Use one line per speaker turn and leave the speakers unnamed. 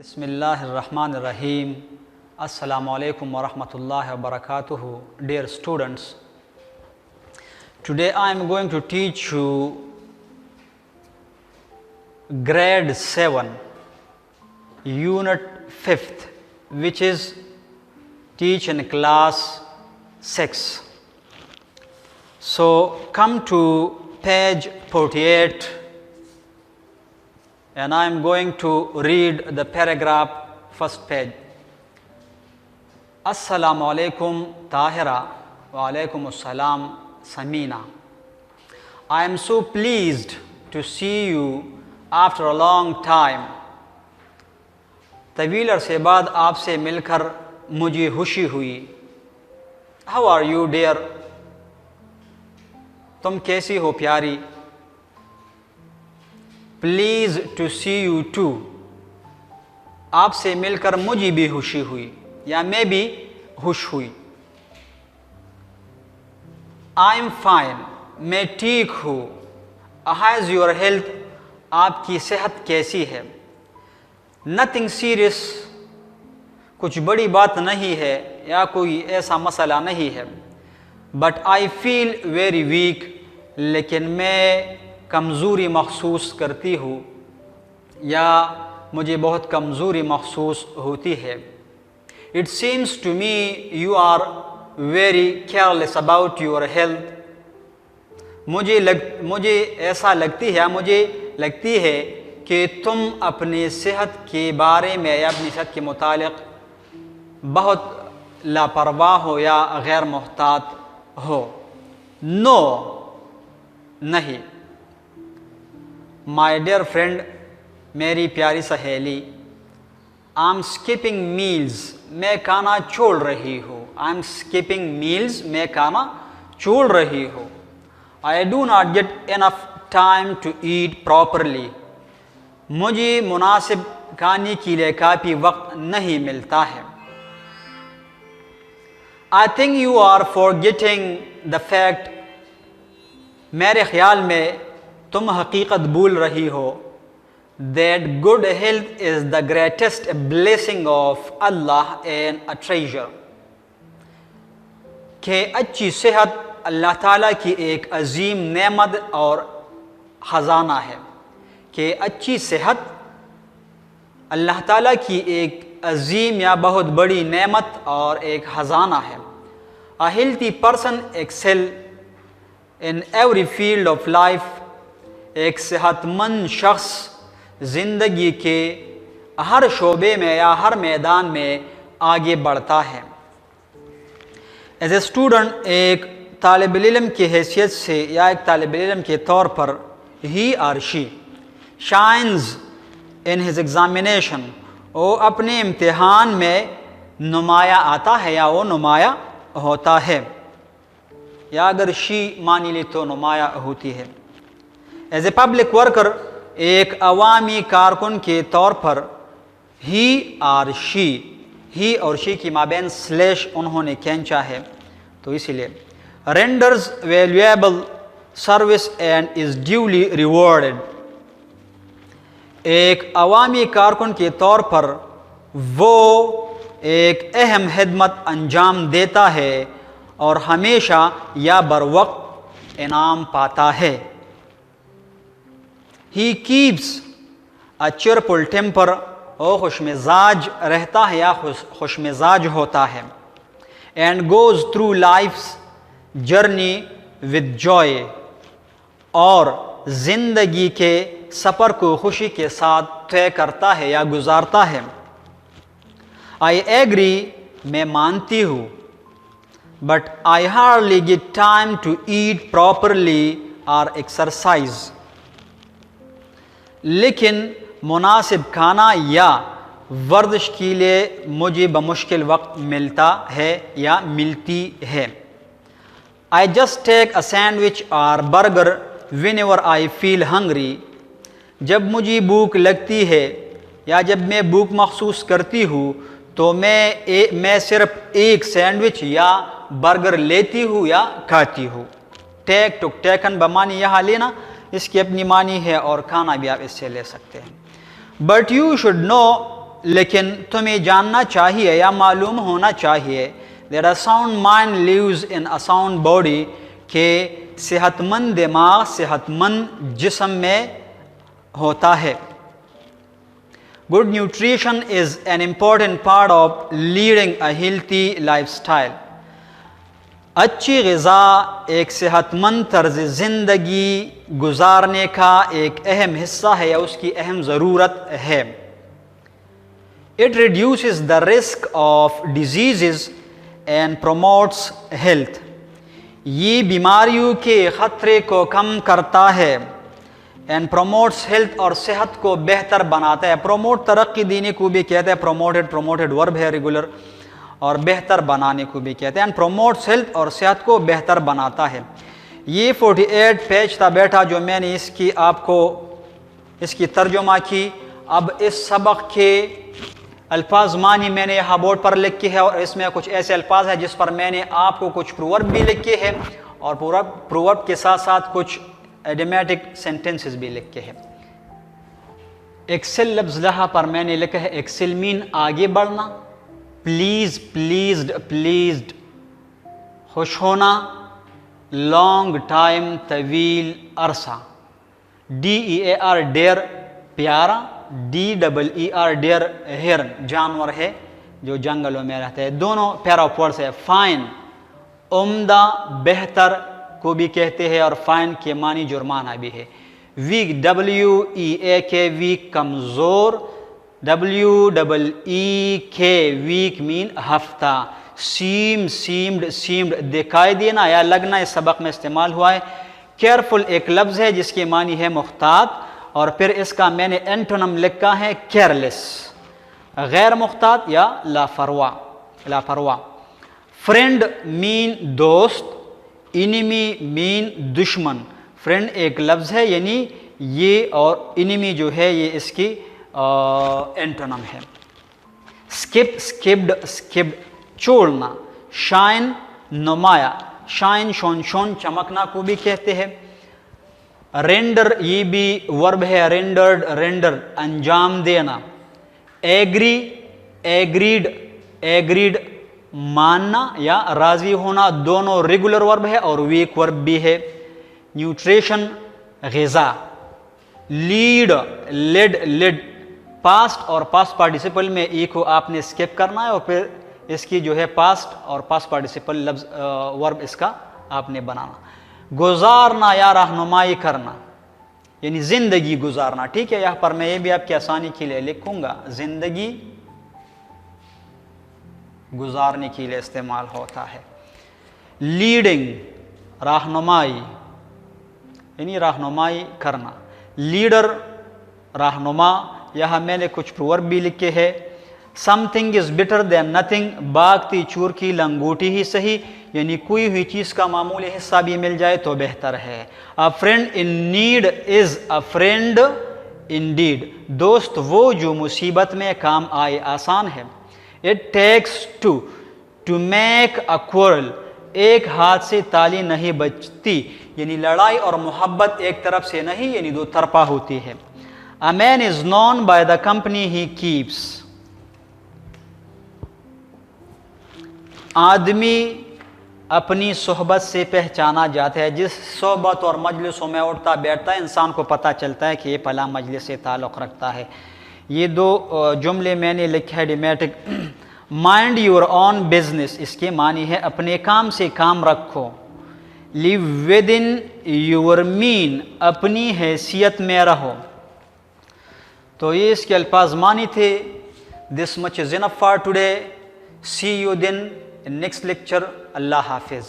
بسم اللہ الرحمن الرحیم. السلام علیکم ورحمۃ اللہ وبرکاتہ. Dear students, today I am going to teach you grade 7 unit 5th, which is teach in class 6. So come to page 48 and I am going to read the paragraph, first page. Assalamu alaikum Tahira wa alaikum assalam Samina. I am so pleased to see you after a long time. طویل عرصے بعد آپ سے مل کر مجھے خوشی ہوئی. How are you dear? تم کیسی ہو پیاری. Pleased to see you too. آپ سے مل کر مجھے بھی خوشی ہوئی یا میں بھی خوش ہوئی. I'm fine. میں ٹھیک ہوں. How's your health? آپ کی صحت کیسی ہے. Nothing serious. کچھ بڑی بات نہیں ہے یا کوئی ایسا مسئلہ نہیں ہے. But I feel very weak. لیکن میں کمزوری محسوس کرتی ہوں یا مجھے بہت کمزوری محسوس ہوتی ہے. It seems to me you are very careless about your health. مجھے ایسا لگتی ہے کہ تم اپنی صحت کے بارے میں یا اپنی صحت کے متعلق بہت لاپرواہ ہو یا غیر محتاط ہو. No, نہیں. My dear friend, میری پیاری سہیلی. I'm skipping meals. میں کھانا چھوڑ رہی ہوں. I'm skipping meals. میں کھانا چھوڑ رہی ہوں. I do not get enough time to eat properly. مجھے مناسب کھانے کے لیے کافی وقت نہیں ملتا ہے. I think you are forgetting the fact. میرے خیال میں تم حقیقت بھول رہی ہو that good health is the greatest blessing of Allah and a treasure. کہ اچھی صحت اللہ تعالیٰ کی ایک عظیم نعمت اور خزانہ ہے. کہ اچھی صحت اللہ تعالیٰ کی ایک عظیم یا بہت بڑی نعمت اور ایک خزانہ ہے. A healthy person excels in every field of life. ایک صحت مند شخص زندگی کے ہر شعبے میں یا ہر میدان میں آگے بڑھتا ہے. ایز اے اسٹوڈنٹ ایک طالب علم کی حیثیت سے یا ایک طالب علم کے طور پر he or she shines in his examination. وہ اپنے امتحان میں نمایاں آتا ہے یا وہ نمایاں ہوتا ہے یا اگر she مانی لی تو نمایاں ہوتی ہے. ایز اے پبلک ورکر ایک عوامی کارکن کے طور پر he or she کی مابین سلیش انہوں نے کھینچا ہے تو اسی لیے renders valuable service and is duly rewarded. ایک عوامی کارکن کے طور پر وہ ایک اہم خدمت انجام دیتا ہے اور ہمیشہ یا بروقت انعام پاتا ہے. He keeps a cheerful temper. وہ خوش مزاج رہتا ہے یا خوش مزاج ہوتا ہے. And goes through life's journey with joy. اور زندگی کے سفر کو خوشی کے ساتھ طے کرتا ہے یا گزارتا ہے. I agree. میں مانتی ہوں. But I hardly get time to eat properly or exercise. لیکن مناسب کھانا یا ورزش کے لیے مجھے بمشکل وقت ملتا ہے یا ملتی ہے. I just take a sandwich or burger whenever I feel hungry. جب مجھے بھوک لگتی ہے یا جب میں بھوک محسوس کرتی ہوں تو میں صرف ایک سینڈوچ یا برگر لیتی ہوں یا کھاتی ہوں. ٹیک ٹو ٹیکن بمانی یہاں لینا اس کی اپنی معنی ہے اور کھانا بھی آپ اس سے لے سکتے ہیں. But you should know لیکن تمہیں جاننا چاہیے یا معلوم ہونا چاہیے that a sound mind lives in a sound body کہ صحت مند دماغ صحت مند جسم میں ہوتا ہے. Good nutrition is an important part of leading a healthy lifestyle. اچھی غذا ایک صحت مند طرز زندگی گزارنے کا ایک اہم حصہ ہے یا اس کی اہم ضرورت ہے. It reduces the risk of diseases and promotes health. یہ بیماریوں کے خطرے کو کم کرتا ہے. and promotes health اور صحت کو بہتر بناتا ہے. promote ترقی دینے کو بھی کہتے ہیں, promoted verb ہے ریگولر, اور بہتر بنانے کو بھی کہتے ہیں. and promotes health اور صحت کو بہتر بناتا ہے. یہ 48 پیج تھا بیٹا جو میں نے اس کی آپ کو اس کی ترجمہ کی. اب اس سبق کے الفاظ معنی میں نے یہاں بورڈ پر لکھے ہے, اور اس میں کچھ ایسے الفاظ ہیں جس پر میں نے آپ کو کچھ پروورب بھی لکھے ہیں, اور پروورب کے ساتھ ساتھ کچھ ایڈیمیٹک سینٹنسز بھی لکھے ہیں. ایکسل لفظ یہاں پر میں نے لکھا ہے ایکسل مین آگے بڑھنا, پلیز پلیزڈ پلیزڈ خوش ہونا, لانگ ٹائم طویل عرصہ, DEAR ڈیر پیارا, DEER ڈیر ہرن جانور ہے جو جنگلوں میں رہتا ہے. دونوں پیرا آف ورڈز ہے. فائن عمدہ بہتر کو بھی کہتے ہیں, اور فائن کے معنی جرمانہ بھی ہے. ویک WEAK ویک کمزور, WEEK ویک مین ہفتہ. سیمڈ دکھائی دینا یا لگنا اس سبق میں استعمال ہوا ہے. کیئرفل ایک لفظ ہے جس کے معنی ہے محتاط, اور پھر اس کا میں نے اینٹونم لکھا ہے کیئرلیس, غیر محتاط یا لاپرواہ. فرینڈ مین دوست, انیمی مین دشمن. فرینڈ ایک لفظ ہے یعنی یہ, اور انیمی جو ہے یہ اس کی اینٹونم ہے. اسکپڈ چھوڑنا. شائن نمایاں, شائن شون چمکنا کو بھی کہتے ہیں. رینڈر یہ بھی ورب ہے, رینڈر انجام دینا. ایگریڈ ماننا یا راضی ہونا, دونوں ریگولر ورب ہے اور ویک ورب بھی ہے. نیوٹریشن غذا. لیڈ پاسٹ اور پاسٹ پارٹیسپل میں ای کو آپ نے اسکپ کرنا ہے, اور پھر اس کی جو ہے پاسٹ اور پاسٹ پارٹیسپل لفظ ورب اس کا آپ نے بنانا. گزارنا یا رہنمائی کرنا یعنی زندگی گزارنا. ٹھیک ہے, یہاں پر میں یہ بھی آپ کی آسانی کے لیے لکھوں گا, زندگی گزارنے کے لیے استعمال ہوتا ہے. لیڈنگ رہنمائی یعنی رہنمائی کرنا. لیڈر رہنما, یہاں میں نے کچھ پروورب بھی لکھے ہیں. Something is better than nothing, باغتی چور کی لنگوٹی ہی صحیح, یعنی کوئی ہوئی چیز کا معمولی حصہ بھی مل جائے تو بہتر ہے. A friend in need is a friend indeed, دوست وہ جو مصیبت میں کام آئے, آسان ہے. It takes two to make a quarrel, ایک ہاتھ سے تالی نہیں بجتی, یعنی لڑائی اور محبت ایک طرف سے نہیں یعنی دو طرفہ ہوتی ہے. A man is known by the company he keeps, آدمی اپنی صحبت سے پہچانا جاتا ہے. جس صحبت اور مجلسوں میں اٹھتا بیٹھتا ہے انسان کو پتہ چلتا ہے کہ یہ فلاں مجلس سے تعلق رکھتا ہے. یہ دو جملے میں نے لکھے ڈیمیٹک. مائنڈ یور اون بزنس, اس کے معنی ہے اپنے کام سے کام رکھو. لیو ود ان یور مین, اپنی حیثیت میں رہو. تو یہ اس کے الفاظ معنی تھے. This much is enough for today. See you then in next lecture. Allah Hafiz.